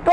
تو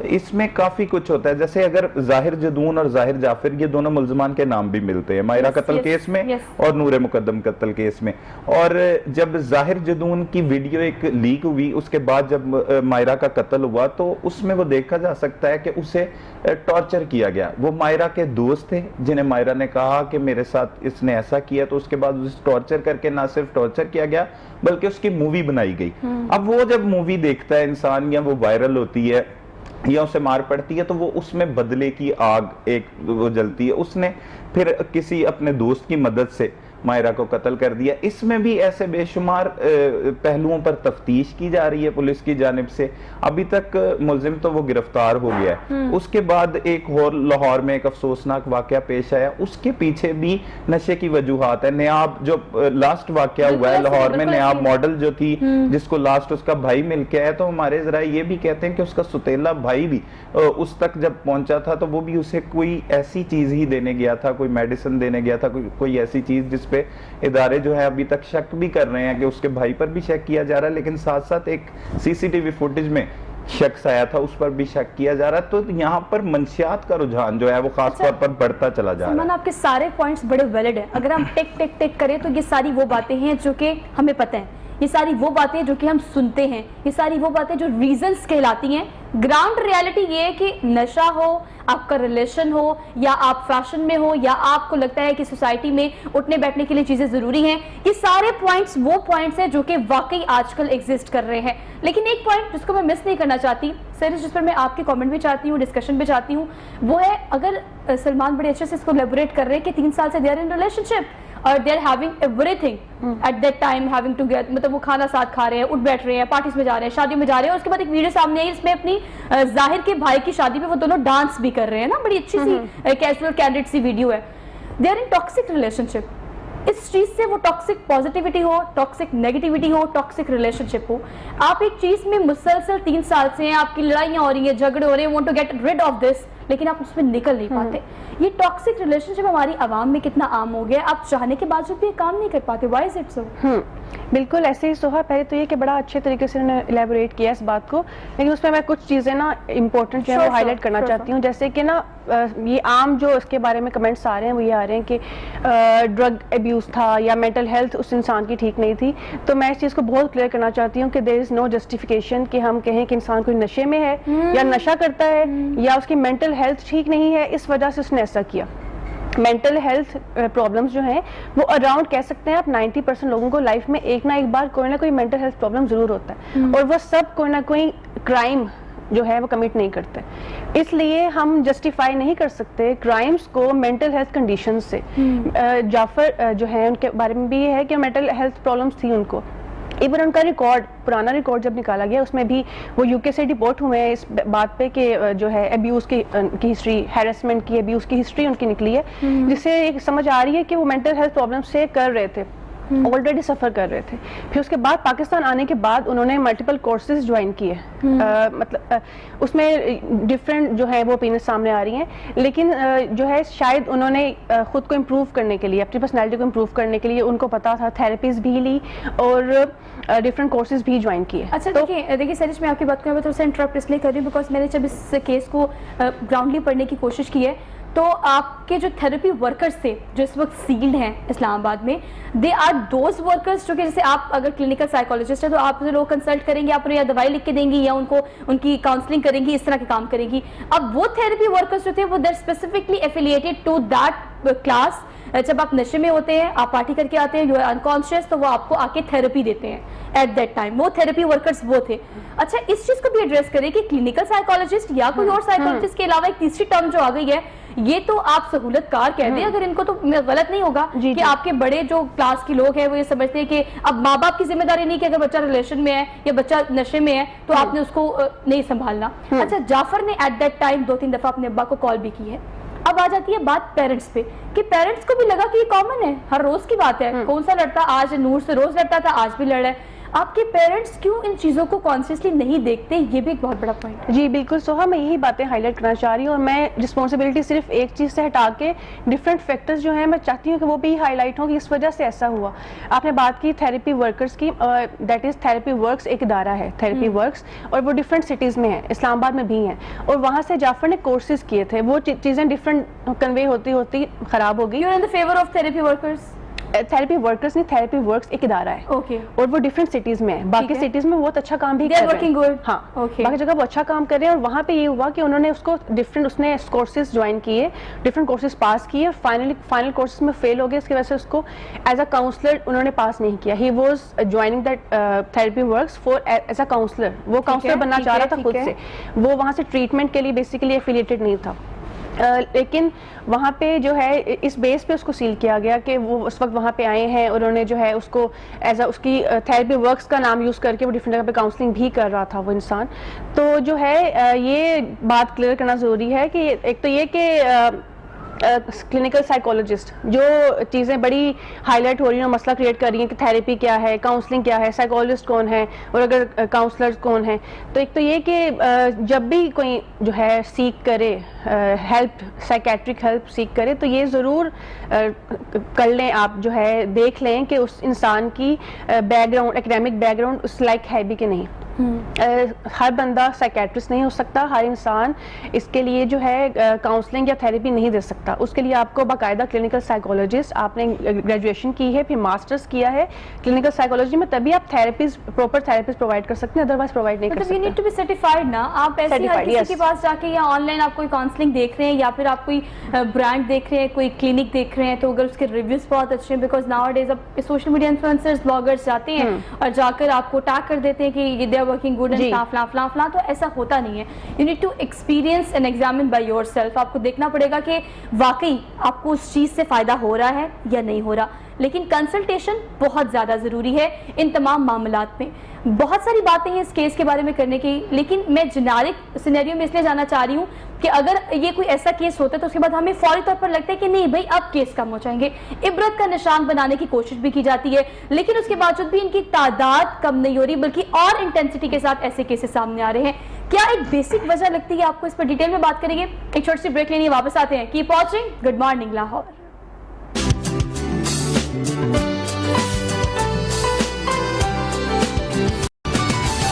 اس میں کافی کچھ ہوتا ہے. جیسے اگر ظاہر جدون اور ظاہر جعفر یہ دونوں ملزمان کے نام بھی ملتے ہیں مائرہ قتل کیس میں اور نور مقدم قتل کیس میں. اور جب ظاہر جدون کی ویڈیو ایک لیک ہوئی اس کے بعد جب مائرہ کا قتل ہوا تو اس میں وہ دیکھا جا سکتا ہے کہ اسے ٹارچر کیا گیا. وہ مائرہ کے دوست تھے جنہیں مائرہ نے کہا کہ میرے ساتھ اس نے ایسا کیا, تو اس کے بعد اسے ٹارچر کر کے نہ صرف ٹارچر کیا گیا بلکہ اس کی مووی بنائی گئی. اب وہ جب مووی دیکھتا ہے انسان یا وہ وائرل ہوتی ہے یا اسے مار پڑتی ہے تو وہ اس میں بدلے کی آگ ایک وہ جلتی ہے. اس نے پھر کسی اپنے دوست کی مدد سے مائرہ کو قتل کر دیا. اس میں بھی ایسے بے شمار پہلوؤں پر تفتیش کی جا رہی ہے پولیس کی جانب سے. ابھی تک ملزم تو وہ گرفتار ہو گیا ہے. اس کے بعد ایک اور لاہور میں ایک افسوسناک واقعہ پیش آیا, اس کے پیچھے بھی نشے کی وجوہات ہے. نیاب جو لاسٹ واقعہ ہوا ہے لاہور میں, نیاب ماڈل جو تھی جس کو لاسٹ اس کا بھائی مل کے آیا, تو ہمارے ذرائع یہ بھی کہتے ہیں کہ اس کا ستیلا بھائی بھی اس تک جب پہنچا تھا تو وہ بھی اسے کوئی ایسی چیز ہی دینے گیا تھا, کوئی میڈیسن دینے گیا تھا, کوئی ایسی چیز جس پہ ادارے جو ہے ابھی تک شک بھی کر رہے ہیں کہ اس کے بھائی پر بھی شک کیا جا رہا ہے. لیکن ساتھ ساتھ ایک سی سی ٹی وی فوٹیج میں شخص آیا تھا اس پر بھی شک کیا جا رہا ہے. تو یہاں پر منشیات کا رجحان جو ہے وہ خاص طور پر بڑھتا چلا جا رہا ہے. آپ کے سارے پوائنٹس بڑے ویلڈ ہیں. اگر ہم ٹک ٹک ٹک کریں تو یہ ساری وہ باتیں ہیں جو کہ ہمیں پتہ ہیں, یہ ساری وہ باتیں جو کہ ہم سنتے ہیں, یہ ساری وہ باتیں جو ریزنز کہلاتی ہیں. گراؤنڈ ریالٹی یہ ہے کہ نشہ ہو, آپ کا ریلیشن ہو, یا آپ فیشن میں ہو, یا آپ کو لگتا ہے کہ سوسائٹی میں اٹھنے بیٹھنے کے لیے چیزیں ضروری ہیں, یہ سارے پوائنٹس وہ پوائنٹس ہیں جو کہ واقعی آج کل ایگزسٹ کر رہے ہیں. لیکن ایک پوائنٹ جس کو میں مس نہیں کرنا چاہتی سر, جس پر میں آپ کے کامنٹ بھی چاہتی ہوں, ڈسکشن بھی چاہتی ہوں, وہ ہے اگر سلمان بڑے اچھے سے اس کو لیبوریٹ کر رہے ہیں کہ 3 سال سے دے آر ان ریلیشن شپ اور they are having everything at that time having to get, مطلب وہ کھانا ساتھ کھا رہے ہیں, اٹھ بیٹھ رہے ہیں, پارٹیز میں جا رہے ہیں, شادیوں میں جا رہے ہیں. اور اس کے بعد ایک ویڈیو سامنے آئی, اس میں اپنی ظاہر کے بھائی کی شادی میں وہ دونوں ڈانس بھی کر رہے ہیں نا, بڑی اچھی سی کیجول کینڈیڈ سی ویڈیو ہے. They are in toxic relationship. اس چیز سے وہ ٹاکسک پازیٹیوٹی ہو, ٹاکسک نیگیٹیوٹی ہو, ٹاکسک ریلیشن شپ ہو, آپ ایک چیز میں مسلسل 3 سال سے ہیں, آپ کی لڑائیاں ہو رہی ہیں, جھگڑے ہو رہے ہیں, want to get rid of this, لیکن آپ اس میں نکل نہیں پاتے. یہ ٹاکسک ریلیشن شپ ہماری عوام میں کتنا عام ہو گیا, آپ چاہنے کے باوجود بھی یہ کام نہیں کر پاتے. Why is it so? بالکل ایسے ہی سوہا. پہلے تو یہ کہ بڑا اچھے طریقے سے انہوں نے الیبوریٹ کیا اس بات کو, لیکن اس میں کچھ چیزیں نا امپورٹنٹ جو ہے وہ ہائی لائٹ کرنا چاہتی ہوں. جیسے کہ نا یہ عام جو اس کے بارے میں کمنٹس آ رہے ہیں وہ یہ آ رہے ہیں کہ ڈرگ ابیوز تھا یا مینٹل ہیلتھ اس انسان کی ٹھیک نہیں تھی. تو میں اس چیز کو بہت کلیئر کرنا چاہتی ہوں کہ دیر از نو جسٹیفیکیشن کہ ہم کہیں کہ انسان کوئی نشے میں ہے یا نشہ کرتا ہے یا اس کی مینٹل ہیلتھ ٹھیک نہیں ہے اس وجہ سے اس نے ایسا کیا. مینٹل ہیلتھ پرابلمس جو ہیں وہ اراؤنڈ کہہ سکتے ہیں آپ 90% لوگوں کو لائف میں ایک نہ ایک بار کوئی نہ کوئی مینٹل ہیلتھ پرابلم ضرور ہوتا ہے, اور وہ سب کوئی نہ کوئی کرائم جو ہے وہ کمٹ نہیں کرتے. اس لیے ہم جسٹیفائی نہیں کر سکتے کرائمس کو مینٹل ہیلتھ کنڈیشن سے. جعفر جو ہے ان کے بارے میں بھی یہ ہے کہ مینٹل ہیلتھ پرابلمس تھی ان کو. ایون ان کا ریکارڈ, پرانا ریکارڈ جب نکالا گیا اس میں بھی وہ یو کے سے ڈپورٹ ہوئے ہیں اس بات پہ کہ جو ہے ابیوز کی ہسٹری, ہیرسمنٹ کی, ابیوز کی ہسٹری ان کی نکلی ہے, جس سے ایک سمجھ آ رہی ہے کہ وہ مینٹل ہیلتھ پرابلم سے کر رہے تھے, آلریڈی سفر کر رہے تھے. پھر اس کے بعد پاکستان آنے کے بعد انہوں نے ملٹیپل کورسز جوائن کیے, مطلب اس میں ڈفرینٹ جو ہے وہ اوپینین سامنے آ رہی ہیں, لیکن جو ہے شاید انہوں نے خود کو امپروو کرنے کے لیے, اپنی پرسنالٹی کو امپروو کرنے کے لیے ان کو پتا تھا, تھراپیز بھی لی اور ڈفرینٹ کورسز بھی جوائن کیے. اچھا دیکھیے سریش, میں آپ کی بات کروں تھوڑا سا انٹرپٹ اس لیے کر رہی ہوں بیکاز میں نے جب اس کیس کو گراؤنڈلی پڑھنے کی کوشش کی ہے تو آپ کے جو تھراپی ورکرز تھے جو اس وقت سیلڈ ہیں اسلام آباد میں, دے آر دوز ورکرز جو کہ جیسے آپ اگر کلینکل سائیکالوجسٹ ہیں تو آپ لوگ کنسلٹ کریں گے, آپ انہیں یا دوائی لکھ کے دیں گی یا ان کو ان کی کاؤنسلنگ کریں گی, اس طرح کے کام کریں گی. اب وہ تھراپی ورکرز جو تھے وہ there specifically affiliated to that class. جب آپ نشے میں ہوتے ہیں, آپ پارٹی کر کے آتے ہیں, یو آر انکانشیس, تو وہ آپ کو آ کے تھراپی دیتے ہیں ایٹ دیٹ ٹائم. وہ تھراپی ورکرز وہ تھے. اچھا اس چیز کو بھی ایڈریس کریں کہ کلینکل سائیکالوجسٹ یا کوئی اور سائیکالوجسٹ کے علاوہ ایک تیسری ٹرم جو آ گئی ہے, یہ تو آپ سہولت کار کہہ دیں اگر ان کو, تو غلط نہیں ہوگا کہ آپ کے بڑے جو کلاس کے لوگ ہیں وہ یہ سمجھتے ہیں کہ اب ماں باپ کی ذمہ داری نہیں کہ اگر بچہ ریلیشن میں ہے یا بچہ نشے میں ہے تو آپ نے اس کو نہیں سنبھالنا. اچھا جعفر نے ایٹ دیٹ ٹائم 2-3 دفعہ اپنے ابا کو کال بھی کی ہے. اب آ جاتی ہے بات پیرنٹس پہ کہ پیرنٹس کو بھی لگا کہ یہ کامن ہے, ہر روز کی بات ہے, کون سا لڑتا, آج نور سے روز لڑتا تھا, آج بھی لڑ رہا ہے. آپ کے پیرنٹس کیوں ان چیزوں کو کانشیسلی نہیں دیکھتے, یہ بھی ایک بہت بڑا پوائنٹ ہے. جی بالکل سوہا, میں یہی باتیں ہائی لائٹ کرنا چاہ رہی ہوں, اور میں رسپانسبلٹی صرف ایک چیز سے ہٹا کے ڈفرینٹ فیکٹرز جو ہیں میں چاہتی ہوں کہ وہ بھی ہائی لائٹ ہوں کہ اس وجہ سے ایسا ہوا. آپ نے بات کی تھیراپی ورکرز کی, دیٹ از تھیراپی ورکس ایک ادارہ ہے تھیراپی ورکس, اور وہ ڈفرینٹ سٹیز میں ہیں, اسلام آباد میں بھی ہیں, اور وہاں سے جعفر نے کورسز کیے تھے, وہ چیزیں ڈفرینٹ کنوے ہوتی ہوتی خراب ہو گئی. You are in the favour of therapy workers? Therapy workers نہیں, تھیراپی ورکس ایک ادارہ ہے, اوکے, اور وہ ڈفرینٹ سٹیز میں ہے, باقی سٹیز میں بہت اچھا کام بھی کر رہے ہیں, ہاں باقی جگہ وہ اچھا کام کر رہے ہیں. اور وہاں پہ یہ ہوا کہ انہوں نے اس کو ڈفرینٹ, اس نے کورسز جوائن کیے, ڈفرینٹ کورسز پاس کیے, اور فائنل کورسز میں فیل ہو گئے, اس کی وجہ سے اس کو ایز اے کاؤنسلر انہوں نے پاس نہیں کیا. He was joining that therapy works far as a counsellor, وہ کاؤنسلر بننا چاہ رہا تھا خود سے, وہ وہاں سے ٹریٹمنٹ کے لیے بیسیکلی ایفیلیٹڈ نہیں تھا. لیکن وہاں پہ جو ہے اس بیس پہ اس کو سیل کیا گیا کہ وہ اس وقت وہاں پہ آئے ہیں, اور انہوں نے جو ہے اس کو ایز اے اس کی تھیراپی ورکس کا نام یوز کر کے وہ ڈفرینٹ جگہ پہ کاؤنسلنگ بھی کر رہا تھا وہ انسان. تو جو ہے یہ بات کلیئر کرنا ضروری ہے کہ ایک تو یہ کہ کلینکل سائیکولوجسٹ جو چیزیں بڑی ہائی لائٹ ہو رہی ہیں, مسئلہ کریٹ کر رہی ہیں کہ تھیراپی کیا ہے, کاؤنسلنگ کیا ہے, سائیکولوجسٹ کون ہے, اور اگر کاؤنسلرز کون ہیں. تو ایک تو یہ کہ جب بھی کوئی جو ہے سیک کرے ہیلپ, سائیکیٹرک ہیلپ سیک کرے, تو یہ ضرور کر لیں, آپ جو ہے دیکھ لیں کہ اس انسان کی background, academic background اس لائک ہے بھی کہ نہیں. ہر بندہ سائیکیٹرسٹ نہیں ہو سکتا, ہر انسان اس کے لیے جو ہے کاؤنسلنگ یا تھیراپی نہیں دے سکتا. اس کے لیے آپ کو باقاعدہ کلینکل سائیکولوجسٹ, آپ نے گریجویشن کی ہے, پھر ماسٹرز کیا ہے کلینکل سائیکولوجی میں, تبھی آپ تھیراپیز پراپر تھیراپیز پرووائڈ کر سکتے ہیں, ادروائز پرووائڈ نہیں کر سکتے. You need to be certified نا. آپ ایسے ہر کسی کے پاس جا کے یا آن لائن آپ کوئی کاؤنسلنگ دیکھ رہے ہیں, یا پھر آپ کوئی برانڈ دیکھ رہے ہیں, کوئی کلینک دیکھ رہے ہیں, تو اگر اس کے ریویوز بہت اچھے ہیں, بیکاز ناؤ ڈیز اب سوشل میڈیا انفلوئنسرز بلاگرز جاتے ہیں اور جا کر آپ کو ٹیگ کر دیتے ہیں کہ یہ they are working good and فلاں فلاں فلاں, تو ایسا ہوتا نہیں ہے. You need to experience and examine by yourself. آپ کو دیکھنا پڑے گا کہ واقعی آپ کو اس چیز سے فائدہ ہو رہا ہے یا نہیں ہو رہا. لیکن کنسلٹیشن بہت زیادہ ضروری ہے ان تمام معاملات میں. بہت ساری باتیں ہیں اس کیس کے بارے میں کرنے کی, لیکن میں جنرک سینیریو میں اس لیے جانا چاہ رہی ہوں کہ اگر یہ کوئی ایسا کیس ہوتا ہے تو اس کے بعد ہمیں فوری طور پر لگتا ہے کہ نہیں بھائی اب کیس کم ہو جائیں گے, عبرت کا نشان بنانے کی کوشش بھی کی جاتی ہے, لیکن اس کے باوجود بھی ان کی تعداد کم نہیں ہو رہی, بلکہ اور انٹینسٹی کے ساتھ ایسے کیسز سامنے آ رہے ہیں. کیا ایک بیسک وجہ لگتی ہے آپ کو؟ اس پر ڈیٹیل میں بات کریں گے, ایک چھوٹی سی بریک لینی, واپس آتے ہیں. Keep watching good morning Lahore.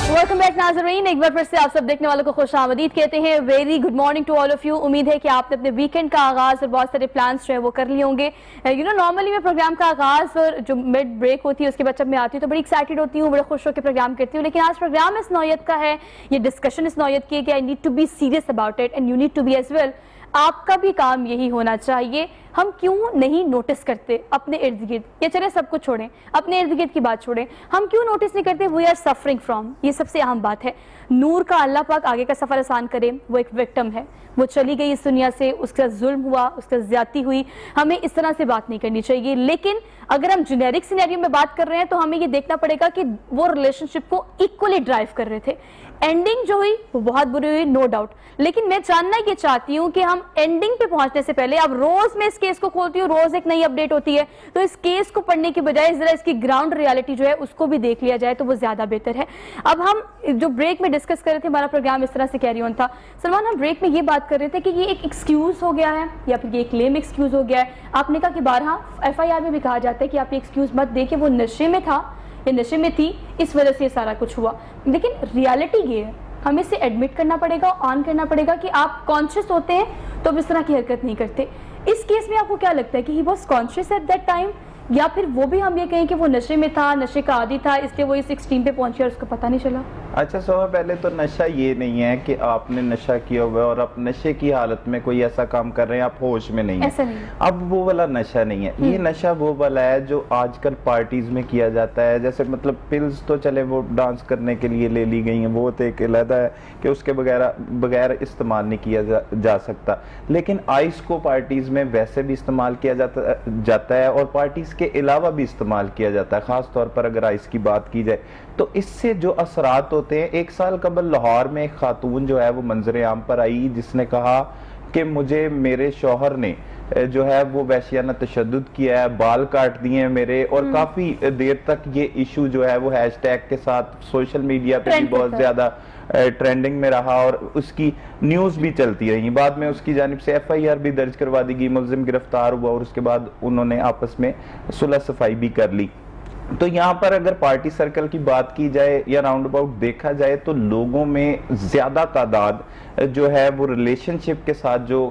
Welcome back ناظرین, ایک بار پھر سے آپ سب دیکھنے والوں کو خوش آمدید کہتے ہیں. Very good morning to all of you. امید ہے کہ آپ نے اپنے ویکینڈ کا آغاز اور بہت سارے پلانس جو ہے وہ کر لیے ہوں گے. یو نو نارملی میں پروگرام کا آغاز اور جو مڈ بریک ہوتی ہے اس کے بعد جب میں آتی ہوں تو بڑی ایکسائٹیڈ ہوتی ہوں, بڑے خوش ہو کے پروگرام کرتی ہوں, لیکن آج پروگرام اس نوعیت کا ہے, یہ ڈسکشن اس نوعیت کی ہے کہ I need to be serious about it and you need to be as well. آپ کا بھی کام یہی ہونا چاہیے. ہم کیوں نہیں نوٹس کرتے اپنے ارد گرد, یہ چلے سب کچھ چھوڑیں, اپنے ارد گرد کی بات چھوڑیں, ہم کیوں نوٹس نہیں کرتے وی آر سفرنگ فرام, یہ سب سے اہم بات ہے. نور کا اللہ پاک آگے کا سفر آسان کرے, وہ ایک وکٹم ہے, وہ چلی گئی اس دنیا سے, اس کا ظلم ہوا, اس کا زیادتی ہوئی, ہمیں اس طرح سے بات نہیں کرنی چاہیے. لیکن اگر ہم جنیرک سینیریو میں بات کر رہے ہیں تو ہمیں یہ دیکھنا پڑے گا کہ وہ ریلیشن شپ کو ایکولی ڈرائیو کر رہے تھے. اینڈنگ جو ہوئی وہ بہت بری ہوئی, نو ڈاؤٹ, لیکن میں جاننا یہ چاہتی ہوں کہ ہم اینڈنگ پہ پہنچنے سے پہلے, اب روز میں اس کیس کو کھولتی ہوں, روز ایک نئی اپڈیٹ ہوتی ہے, تو اس کیس کو پڑھنے کی بجائے ذرا اس کی گراؤنڈ ریالٹی جو ہے اس کو بھی دیکھ لیا جائے تو وہ زیادہ بہتر ہے. اب ہم جو بریک میں ڈسکس کر رہے تھے, ہمارا پروگرام اس طرح سے کیری آن تھا. سلمان, ہم بریک میں یہ بات کر رہے تھے کہ یہ ایک ایکسکیوز ہو گیا ہے یا پھر یہ کلیم ایکسکیوز ہو گیا ہے. آپ نے کہا کہ بارہا FIR میں بھی کہا جاتا ہے کہ آپ یہ ایکسکیوز مت دیں کہ وہ نشے میں تھا یا نشے میں تھی, اس وجہ سے یہ سارا کچھ ہوا. لیکن ریالٹی یہ ہے, ہمیں اسے ایڈمٹ کرنا پڑے گا, آن کرنا پڑے گا کہ آپ کانشیس ہوتے ہیں تو اب اس طرح کی حرکت نہیں کرتے. اس کیس میں آپ کو کیا لگتا ہے کہ he was conscious at that time, یا پھر وہ بھی ہم یہ کہیں کہ وہ نشے میں تھا, نشے کا عادی تھا, اس لیے وہ اس ایکسٹریم پہ پہنچی اور اس کو پتہ نہیں چلا؟ اچھا سوہا, پہلے تو نشہ یہ نہیں ہے کہ آپ نے نشہ کیا ہوا ہے اور آپ نشے کی حالت میں کوئی ایسا کام کر رہے ہیں آپ ہوش میں نہیں ہیں, اب وہ والا نشہ نہیں ہے. یہ نشہ وہ والا ہے جو آج کل پارٹیز میں کیا جاتا ہے. جیسے مطلب پلز تو چلے وہ ڈانس کرنے کے لیے لے لی گئی ہیں, وہ تو ایک علیحدہ ہے کہ اس کے بغیر استعمال نہیں کیا جا سکتا, لیکن آئس کو پارٹیز میں ویسے بھی استعمال کیا جاتا ہے اور پارٹیز کے علاوہ بھی استعمال کیا جاتا ہے, خاص طور پر اگر آئس کی بات کی جائے تو اس سے جو اثرات ہوتے ہیں. 1 سال قبل لاہور میں ایک خاتون جو ہے وہ منظر عام پر آئی جس نے کہا کہ مجھے میرے شوہر نے جو ہے وہ وحشیانہ تشدد کیا ہے, بال کاٹ دیے ہیں میرے, اور کافی دیر تک یہ ایشو جو ہے وہ ہیش ٹیگ کے ساتھ سوشل میڈیا پہ بھی بہت زیادہ ٹرینڈنگ میں رہا, اور اس کی نیوز بھی چلتی رہی. بعد میں اس کی جانب سے ایف آئی آر بھی درج کروا دی گئی, ملزم گرفتار ہوا, اور اس کے بعد انہوں نے آپس میں صلح صفائی بھی کر لی. تو یہاں پر اگر پارٹی سرکل کی بات کی جائے یا راؤنڈ اباؤٹ دیکھا جائے تو لوگوں میں زیادہ تعداد جو ہے وہ ریلیشن شپ کے ساتھ جو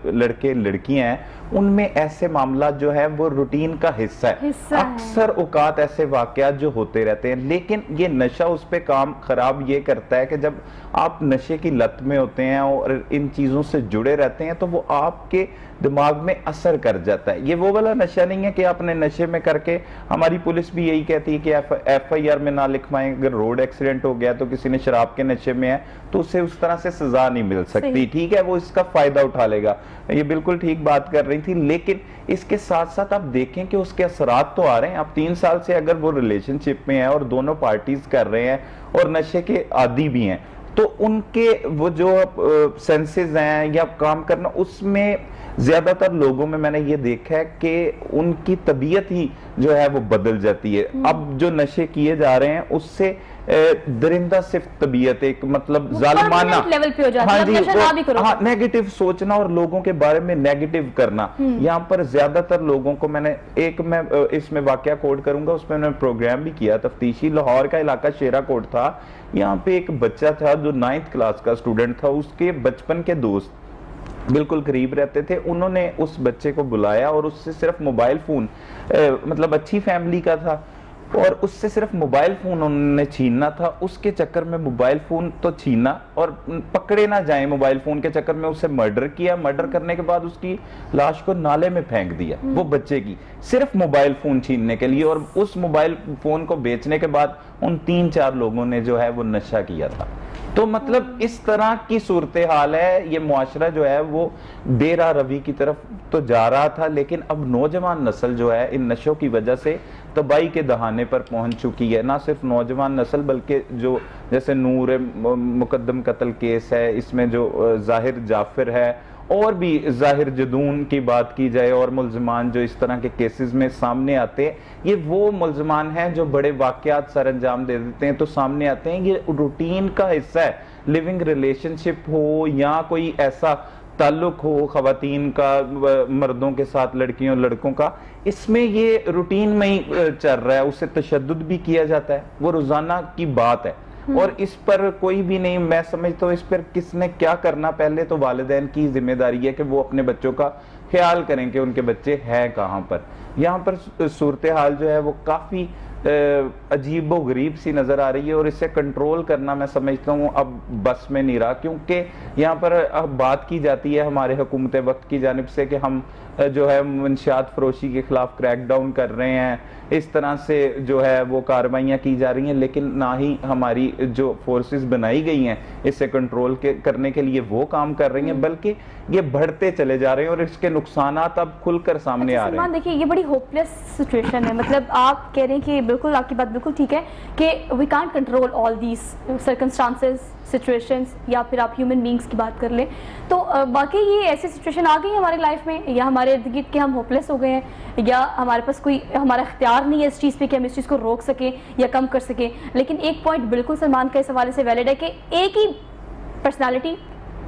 لڑکے لڑکیاں ہیں ان میں ایسے معاملات جو ہے وہ روٹین کا حصہ ہے. اکثر اوقات ایسے واقعات جو ہوتے رہتے ہیں, لیکن یہ نشہ اس پہ کام خراب یہ کرتا ہے کہ جب آپ نشے کی لت میں ہوتے ہیں اور ان چیزوں سے جڑے رہتے ہیں تو وہ آپ کے دماغ میں اثر کر جاتا ہے. یہ وہ والا نشہ نہیں ہے کہ آپ نے نشے میں کر کے, ہماری پولیس بھی یہی کہتی ہے کہ ایف آئی آر میں نہ لکھوائیں, اگر روڈ ایکسیڈنٹ ہو گیا تو کسی نے شراب کے نشے میں ہے تو اسے اس طرح سے سزا نہیں مل سکتی, ٹھیک ہے, وہ اس کا فائدہ اٹھا لے گا. یہ بالکل ٹھیک بات کر رہی تھی, لیکن اس کے ساتھ ساتھ آپ دیکھیں کہ اس کے اثرات تو آ رہے ہیں. اب 3 سال سے اگر وہ ریلیشن شپ میں ہیں اور دونوں پارٹیز کر رہے ہیں اور نشے کے عادی بھی ہیں, تو ان کے وہ جو سینسز ہیں یا کام کرنا, اس میں زیادہ تر لوگوں میں نے یہ دیکھا ہے کہ ان کی طبیعت ہی جو ہے وہ بدل جاتی ہے. اب جو نشے کیے جا رہے ہیں اس سے درندہ صرف طبیعت ایک مطلب ظالمانہ نیگیٹو سوچنا اور لوگوں کے بارے میں نیگیٹو کرنا. یہاں پر زیادہ تر لوگوں کو میں اس میں واقعہ کوٹ کروں گا, اس میں نے پروگرام بھی کیا تفتیشی. لاہور کا علاقہ شیرا کوٹ تھا, یہاں پہ ایک بچہ تھا جو 9th کلاس کا اسٹوڈنٹ تھا, اس کے بچپن کے دوست بالکل قریب رہتے تھے. انہوں نے اس بچے کو بلایا اور اس سے صرف موبائل فون, مطلب اچھی فیملی کا تھا, اور اس سے صرف موبائل فون انہوں نے چھیننا تھا. اس کے چکر میں موبائل فون تو چھینا اور پکڑے نہ جائیں موبائل فون کے چکر میں اسے مرڈر کیا. مرڈر کرنے کے بعد اس کی لاش کو نالے میں پھینک دیا وہ بچے کی, صرف موبائل فون چھیننے کے لیے. اور اس موبائل فون کو بیچنے کے بعد ان 3-4 لوگوں نے جو ہے وہ نشہ کیا تھا. تو مطلب اس طرح کی صورتحال ہے. یہ معاشرہ جو ہے وہ بے راہ روی کی طرف تو جا رہا تھا, لیکن اب نوجوان نسل جو ہے ان نشوں کی وجہ سے تباہی کے دہانے پر پہنچ چکی ہے. نہ صرف نوجوان نسل بلکہ جو جیسے نور مقدم قتل کیس ہے, اس میں جو ظاہر جعفر ہے, اور بھی ظاہر جدون کی بات کی جائے, اور ملزمان جو اس طرح کے کیسز میں سامنے آتے ہیں, یہ وہ ملزمان ہیں جو بڑے واقعات سر انجام دے دیتے ہیں تو سامنے آتے ہیں. یہ روٹین کا حصہ ہے. لیونگ ریلیشن شپ ہو یا کوئی ایسا تعلق ہو خواتین کا مردوں کے ساتھ, لڑکیوں لڑکوں کا, اس میں یہ روٹین میں ہی چل رہا ہے. اسے تشدد بھی کیا جاتا ہے, وہ روزانہ کی بات ہے, اور اس پر کوئی بھی نہیں, میں سمجھتا ہوں اس پر کس نے کیا کرنا. پہلے تو والدین کی ذمہ داری ہے کہ وہ اپنے بچوں کا خیال کریں کہ ان کے بچے ہیں کہاں پر. یہاں پر صورتحال جو ہے وہ کافی عجیب و غریب سی نظر آ رہی ہے, اور اسے کنٹرول کرنا میں سمجھتا ہوں اب بس میں نہیں رہا. کیونکہ یہاں پر بات کی جاتی ہے ہمارے حکومت وقت کی جانب سے کہ ہم جو ہے منشیات فروشی کے خلاف کریک ڈاؤن کر رہے ہیں, اس طرح سے جو ہے وہ کارروائیاں کی جا رہی ہیں, لیکن نہ ہی ہماری جو فورسز بنائی گئی ہیں اسے کنٹرول کرنے کے لیے وہ کام کر رہی ہیں, بلکہ یہ بڑھتے چلے جا رہے ہیں اور اس کے نقصانات اب کھل کر سامنے آ رہے ہیں. دیکھیں یہ بڑی ہوپلیس سچویشن ہے. مطلب آپ کہہ رہے ہیں کہ بالکل آپ کی بات بالکل ٹھیک ہے کہ we can't control all these circumstances situations, یا پھر آپ ہیومن بینگس کی بات کر لیں تو واقعی یہ ایسی سچویشن آ گئی ہماری لائف میں, یا ہمارے ارد گرد کے ہم ہوپلیس ہو گئے ہیں, یا ہمارے پاس کوئی ہمارا اختیار نہیں ہے اس چیز پہ کہ ہم اس چیز کو روک سکیں یا کم کر سکیں. لیکن ایک پوائنٹ بالکل سلمان کا اس حوالے سے ویلڈ ہے کہ ایک ہی پرسنالٹی,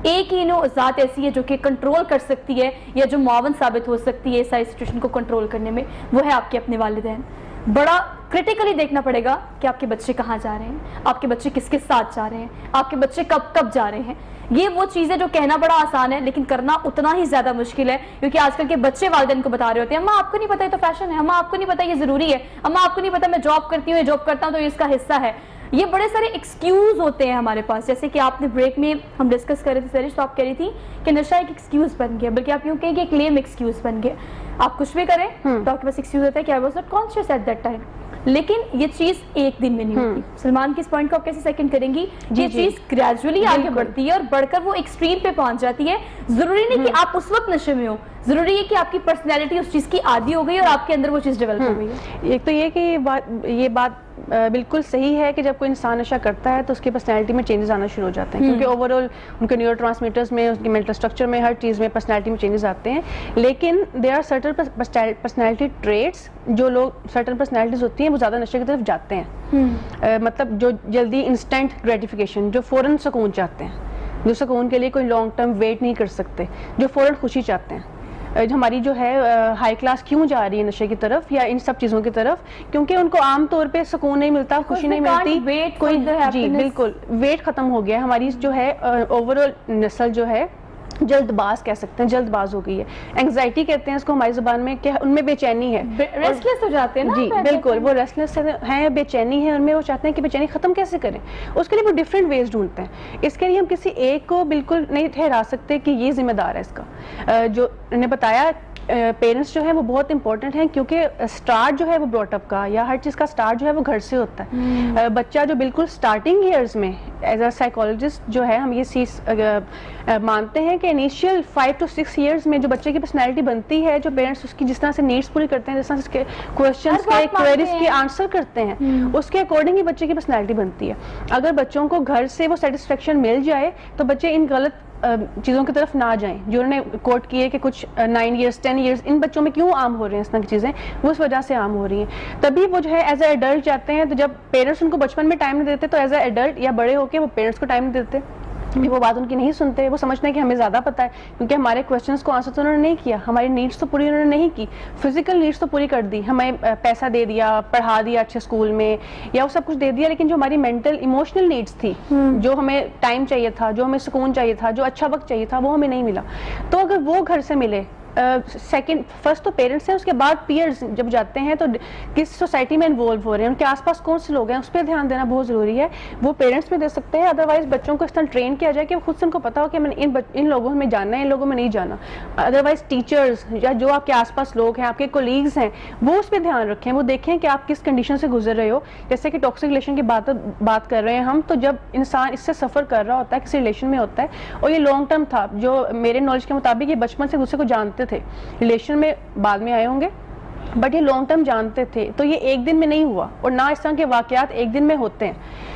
ایک ہی ذات ایسی ہے جو کہ کنٹرول کر سکتی ہے یا جو معاون ثابت ہو سکتی ہے اس ساری سچویشن کو کنٹرول کرنے میں, وہ ہے آپ کے اپنے والدین. بڑا کرٹیکلی دیکھنا پڑے گا کہ آپ کے بچے کہاں جا رہے ہیں, آپ کے بچے کس کے ساتھ جا رہے ہیں, آپ کے بچے کب کب جا رہے ہیں. یہ وہ چیزیں جو کہنا بڑا آسان ہے لیکن کرنا اتنا ہی زیادہ مشکل ہے, کیونکہ آج کل کے بچے والدین کو بتا رہے ہوتے ہیں اماں آپ کو نہیں پتا یہ تو فیشن ہے, اماں آپ کو نہیں پتا یہ ضروری ہے, اماں آپ کو نہیں پتا میں جاب کرتی ہوں, یہ جاب کرتا ہوں تو یہ اس کا حصہ ہے. یہ بڑے سارے ایکسکیوز ہوتے ہیں ہمارے پاس. جیسے کہ آپ نے بریک میں ہم ڈسکس کر رہے تھے سریش, تو آپ کہہ رہی تھی کہ نشہ ایک ایکسکیوز بن گیا, بلکہ آپ یوں کہیں کہ ایک لیم ایکسکیوز بن گیا. آپ کچھ بھی کریں تو آپ کے پاس ایکسکیوز ہوتا ہے کہ I was not conscious at that time. لیکن یہ چیز ایک دن میں نہیں ہوتی. سلمان کی اس پوائنٹ کو آپ کیسے سیکنڈ کریں گی؟ یہ چیز گریجولی آگے بڑھتی ہے اور بڑھ کر وہ ایکسٹریم پہ پہنچ جاتی ہے. ضروری نہیں کہ آپ اس وقت نشے میں ہو, ضروری ہے کہ آپ کی پرسنالٹی اس چیز کی عادی ہو گئی اور آپ کے اندر وہ چیز ڈیولپ ہو گئی ہے. ایک تو یہ کہ یہ بات بالکل صحیح ہے کہ جب کوئی انسان نشہ کرتا ہے تو اس کی پرسنالٹی میں چینجز آنا شروع ہو جاتے ہیں, کیونکہ اوور آل ان کے نیورو ٹرانسمیٹرز میں, ان کی مینٹل اسٹرکچر میں, ہر چیز میں پرسنالٹی میں چینجز آتے ہیں. لیکن there are certain personality traits, جو لوگ سرٹن پرسنالٹیز ہوتی ہیں وہ زیادہ نشے کی طرف جاتے ہیں. مطلب جو جلدی انسٹنٹ گریٹیفیکیشن, جو فوراً سکون چاہتے ہیں, جو سکون کے لیے کوئی لانگ ٹرم ویٹ نہیں کر سکتے, جو فوراً خوشی چاہتے ہیں. ہماری جو ہے ہائی کلاس کیوں جا رہی ہے نشے کی طرف یا ان سب چیزوں کی طرف, کیونکہ ان کو عام طور پہ سکون نہیں ملتا, خوشی نہیں ملتی, کوئی جی بالکل ویٹ ختم ہو گیا. ہماری جو ہے اوور آل نسل جو ہے جلد باز کہہ سکتے ہیں, جلد باز ہو گئی ہے. اینگزائٹی کہتے ہیں اس کو ہماری زبان میں, کہ ان میں بے چینی ہے, ریسٹلیس ہو جاتے ہیں نا. جی بالکل, وہ ریسٹلیس ہیں, بے چینی ہے ان میں, وہ چاہتے ہیں کہ بے چینی ختم کیسے کریں. اس کے لیے وہ ڈفرینٹ ویز ڈھونڈتے ہیں. اس کے لیے ہم کسی ایک کو بالکل نہیں ٹھہرا سکتے کہ یہ ذمہ دار ہے اس کا. جو نے بتایا پیرنٹس جو ہے وہ بہت امپورٹنٹ ہیں, کیونکہ اسٹارٹ جو ہے وہ براٹ اپ کا یا ہر چیز کا اسٹارٹ جو ہے وہ گھر سے ہوتا ہے. بچہ جو بالکل اسٹارٹنگ ایئرز میں, ایز اے سائیکالوجسٹ جو ہے ہم یہ چیز مانتے ہیں کہ انیشیل 5 to 6 ایئرز میں جو بچے کی پرسنالٹی بنتی ہے, جو پیرنٹس اس کی جس طرح سے نیڈس پوری کرتے ہیں, جس طرح سے اس کے کوشچنس کے کوئریز کے آنسر کرتے ہیں, اس کے اکارڈنگ ہی بچے کی پرسنالٹی بنتی ہے. اگر بچوں کو گھر سے وہ سیٹسفیکشن مل جائے تو بچے ان غلط چیزوں کی طرف نہ جائیں جو انہوں نے کوٹ کی ہے کہ کچھ 9 ایئرز 10 ایئرز ان بچوں میں کیوں عام ہو رہے ہیں اس طرح کی چیزیں, وہ اس وجہ سے عام ہو رہی ہیں. تبھی وہ جو ہے ایز اے ایڈلٹ جاتے ہیں, تو جب پیرنٹس ان کو بچپن میں ٹائم نہیں دیتے تو ایز اے ایڈلٹ یا بڑے ہو کے وہ پیرنٹس کو ٹائم نہیں دیتے, وہ بات ان کی نہیں سنتے, وہ سمجھتے ہیں کہ ہمیں زیادہ پتہ ہے, کیونکہ ہمارے کویشچنس کو آنسر تو انہوں نے نہیں کیا, ہماری نیڈس تو پوری انہوں نے نہیں کی, فزیکل نیڈس تو پوری کر دی, ہمیں پیسہ دے دیا, پڑھا دیا اچھے اسکول میں, یا وہ سب کچھ دے دیا, لیکن جو ہماری مینٹل ایموشنل نیڈس تھی, جو ہمیں ٹائم چاہیے تھا, جو ہمیں سکون چاہیے تھا, جو اچھا وقت چاہیے تھا, وہ ہمیں نہیں ملا. تو اگر وہ گھر سے ملے, سیکنڈ فرسٹ تو پیرنٹس ہیں, اس کے بعد پیئرز جب جاتے ہیں تو کس سوسائٹی میں انوالو ہو رہے ہیں, ان کے آس پاس کون سے لوگ ہیں, اس پہ دھیان دینا بہت ضروری ہے. وہ پیرنٹس بھی دے سکتے ہیں, ادروائز بچوں کو اس طرح ٹرین کیا جائے کہ خود سے ان کو پتا ہو کہ میں ان لوگوں میں جانا ہے, ان لوگوں میں نہیں جانا. ادروائز ٹیچرز یا جو آپ کے آس پاس لوگ ہیں, آپ کے کولیگز ہیں, وہ اس پہ دھیان رکھیں, وہ دیکھیں کہ آپ کس کنڈیشن سے گزر رہے ہو. جیسے کہ ٹاکسک ریلیشن کی بات کر رہے ہیں ہم, تو جب انسان اس سے سفر کر رہا ہوتا ہے, کسی ریلیشن میں ہوتا ہے, اور یہ لانگ ٹرم تھا, جو میرے نالج کے مطابق یہ بچپن سے دوسرے کو جانتے تھے, میں بعد میں آئے ہوں گے, بٹ یہ لانگ ٹرم جانتے تھے, تو یہ ایک دن میں نہیں ہوا, اور نہ اس طرح کے واقعات ایک دن میں ہوتے ہیں.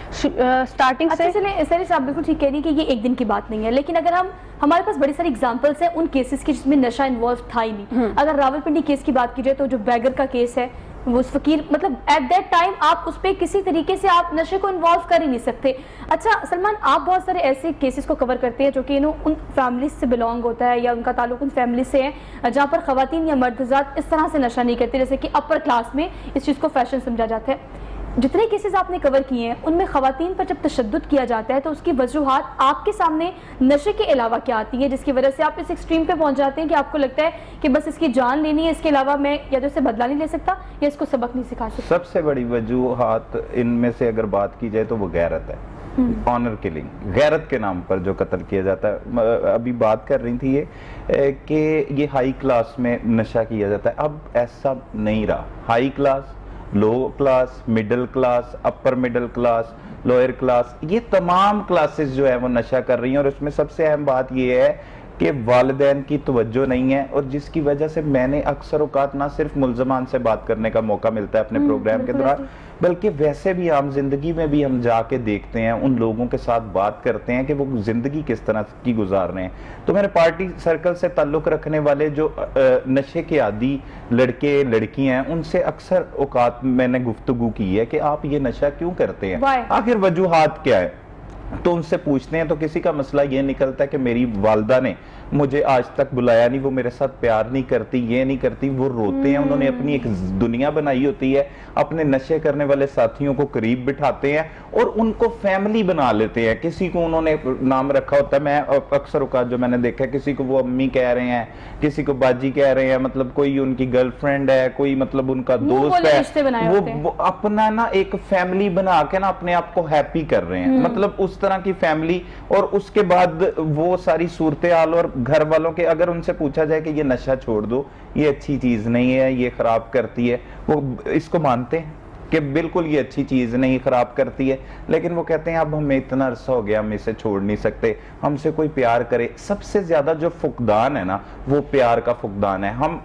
اسٹارٹنگ سے سر آپ بالکل ٹھیک کہہ رہی ہیں کہ یہ ایک دن کی بات نہیں ہے, لیکن اگر ہمارے پاس بڑی ساری ایگزامپلس ہیں ان کیسز کی جس میں نشہ انوالو تھا ہی نہیں. اگر راولپنڈی کیس کی بات کی جائے تو جو بیگر کا کیس ہے, وہ اس فقیر, مطلب ایٹ دیٹ ٹائم آپ اس پہ کسی طریقے سے آپ نشے کو انوالو کر ہی نہیں سکتے. اچھا سلمان, آپ بہت سارے ایسے کیسز کو کور کرتے ہیں جو کہ ان فیملیز سے بلانگ ہوتا ہے, یا ان کا تعلق ان فیملیز سے ہے جہاں پر خواتین یا مرد حضرات اس طرح سے نشہ نہیں کرتے, جیسے کہ اپر کلاس میں اس چیز کو فیشن سمجھا جاتا ہے. جتنے کیسز آپ نے کور کیے ہیں ان میں خواتین پر جب تشدد کیا جاتا ہے تو اس کی وجوہات آپ کے سامنے نشے کے علاوہ کیا آتی ہیں, جس کی وجہ سے آپ اس ایکسٹریم پہ پہنچ جاتے ہیں کہ آپ کو لگتا ہے کہ بس اس کی جان لینی ہے, اس کے علاوہ میں یا تو اسے بدلہ نہیں لے سکتا یا اس کو سبق نہیں سکھا سکتا. سب سے بڑی وجوہات ان میں سے اگر بات کی جائے تو وہ غیرت ہے. آنر کلنگ, غیرت کے نام پر جو قتل کیا جاتا ہے. ابھی بات کر رہی تھی یہ کہ یہ ہائی کلاس میں نشہ کیا جاتا ہے, اب ایسا نہیں رہا. High class, low class, middle class, upper middle class, lower class, یہ تمام کلاسز جو ہے وہ نشہ کر رہی ہیں. اور اس میں سب سے اہم بات یہ ہے کہ والدین کی توجہ نہیں ہے, اور جس کی وجہ سے میں نے اکثر اوقات نہ صرف ملزمان سے بات کرنے کا موقع ملتا ہے اپنے پروگرام کے دوران, بلکہ ویسے بھی عام زندگی میں بھی ہم جا کے دیکھتے ہیں, ان لوگوں کے ساتھ بات کرتے ہیں کہ وہ زندگی کس طرح کی گزار رہے ہیں. تو میرے پارٹی سرکل سے تعلق رکھنے والے جو نشے کے عادی لڑکے لڑکیاں ہیں, ان سے اکثر اوقات میں نے گفتگو کی ہے کہ آپ یہ نشہ کیوں کرتے ہیں, آخر وجوہات کیا ہے. تو ان سے پوچھتے ہیں تو کسی کا مسئلہ یہ نکلتا ہے کہ میری والدہ نے مجھے آج تک بلایا نہیں, وہ میرے ساتھ پیار نہیں کرتی, یہ نہیں کرتی. وہ روتے ہیں, انہوں نے اپنی ایک دنیا بنائی ہوتی ہے, اپنے نشے کرنے والے ساتھیوں کو قریب بٹھاتے ہیں اور ان کو فیملی بنا لیتے ہیں. کسی کو انہوں نے نام رکھا ہوتا ہے, میں اکثر اوقات جو میں نے دیکھا ہے, کسی کو وہ امی کہہ رہے ہیں, کسی کو باجی کہہ رہے ہیں, مطلب کوئی ان کی گرل فرینڈ ہے, کوئی مطلب ان کا دوست ہے, وہ اپنا نا ایک فیملی بنا کے نا اپنے آپ کو ہیپی کر رہے ہیں. مطلب اس طرح کی فیملی, اور اس کے بعد وہ ساری صورتحال, اور گھر والوں کے اگر ان سے پوچھا جائے کہ یہ نشہ چھوڑ دو, یہ اچھی چیز نہیں ہے, یہ خراب کرتی ہے, وہ اس کو مانتے ہیں. کہ بالکل یہ اچھی چیز نہیں، خراب کرتی ہے، لیکن وہ کہتے ہیں اب ہمیں اتنا عرصہ ہو گیا، ہم اسے چھوڑ نہیں سکتے، ہم سے کوئی پیار کرے۔ سب سے زیادہ جو فقدان ہے نا وہ پیار کا فقدان ہے۔ ہم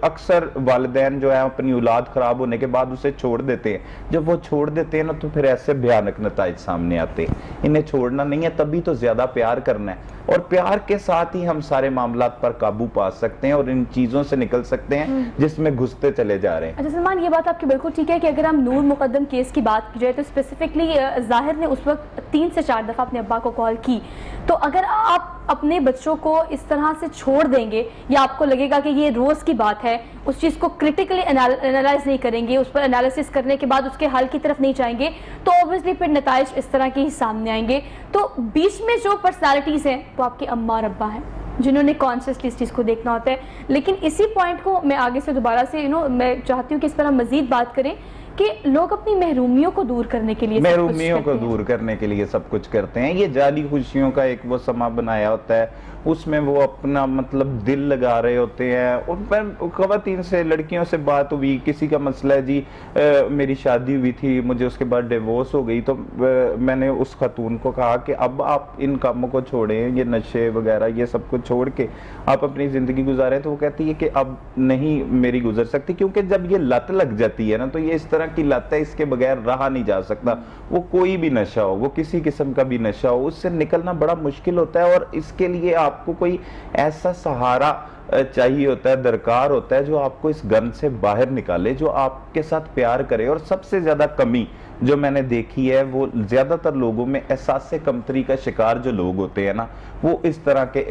اکثر والدین جو ہے اپنی اولاد خراب ہونے کے بعد اسے چھوڑ دیتے ہیں، جب وہ چھوڑ دیتے ہیں نا تو پھر ایسے بھیانک نتائج سامنے آتے ہیں۔ انہیں چھوڑنا نہیں ہے، تبھی تو زیادہ پیار کرنا ہے، اور پیار کے ساتھ ہی ہم سارے معاملات پر قابو پا سکتے ہیں اور ان چیزوں سے نکل سکتے ہیں جس میں گھستے چلے جا رہے ہیں۔ اچھا سلمان، یہ بات آپ کی بالکل ٹھیک ہے کہ اگر ہم نور مقدم کیس کی بات کی جائے تو اسپیسیفکلی ظاہر نے اس وقت 3 سے 4 دفعہ اپنے ابا کو کال کی، تو اگر آپ اپنے بچوں کو اس طرح سے چھوڑ دیں گے یا آپ کو لگے گا کہ یہ روز کی بات ہے، اس چیز کو کرٹیکلی انالائز نہیں کریں گے، اس پر انالیسس کرنے کے بعد اس کے حل کی طرف نہیں جائیں گے، تو اوبویسلی پھر نتائج اس طرح کے ہی سامنے آئیں گے۔ تو بیچ میں جو پرسنالٹیز ہیں وہ آپ کے اماں اور ابا ہیں جنہوں نے کانشیسلی اس چیز کو دیکھنا ہوتا ہے۔ لیکن اسی پوائنٹ کو میں آگے سے دوبارہ سے میں چاہتی ہوں کہ اس پر ہم مزید بات کریں کہ لوگ اپنی محرومیوں کو دور کرنے کے لیے محرومیوں کو دور کرنے کے لیے سب کچھ کرتے ہیں۔ یہ جعلی خوشیوں کا ایک وہ سما بنایا ہوتا ہے، اس میں وہ اپنا مطلب دل لگا رہے ہوتے ہیں۔ ان پر خواتین سے، لڑکیوں سے بات ہوئی، کسی کا مسئلہ ہے جی میری شادی ہوئی تھی، مجھے اس کے بعد ڈیورس ہو گئی، تو میں نے اس خاتون کو کہا کہ اب آپ ان کاموں کو چھوڑیں، یہ نشے وغیرہ یہ سب کچھ چھوڑ کے آپ اپنی زندگی گزاریں۔ تو وہ کہتی ہے کہ اب نہیں میری گزر سکتی، کیونکہ جب یہ لت لگ جاتی ہے نا تو یہ اس طرح کی لت ہے، اس کے بغیر رہا نہیں جا سکتا۔ وہ کوئی بھی نشہ ہو، وہ کسی قسم کا بھی نشہ ہو، اس سے نکلنا بڑا مشکل ہوتا ہے، اور اس کے لیے آپ کو کوئی ایسا سہارا چاہیے ہوتا ہے، درکار ہوتا ہے جو آپ کو اس گن سے باہر نکالے، جو آپ کے ساتھ پیار کرے۔ اور سب سے زیادہ کمی جو میں نے دیکھی ہے وہ زیادہ تر لوگوں میں احساس کمتری کا شکار جو لوگ ہوتے ہیں نا وہ اس طرح کے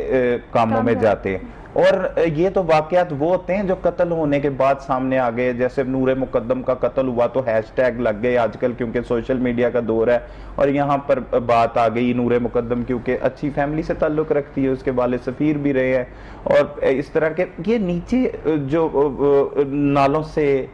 کاموں میں جاتے ہیں۔ اور یہ تو واقعات وہ ہوتے ہیں جو قتل ہونے کے بعد سامنے آ گئے، جیسے نور مقدم کا قتل ہوا تو ہیش ٹیگ لگ گئے آج کل، کیونکہ سوشل میڈیا کا دور ہے، اور یہاں پر بات آ گئی نور مقدم کیونکہ اچھی فیملی سے تعلق رکھتی ہے، اس کے والد سفیر بھی رہے ہیں، اور اس طرح کے یہ نیچے جو نالوں سے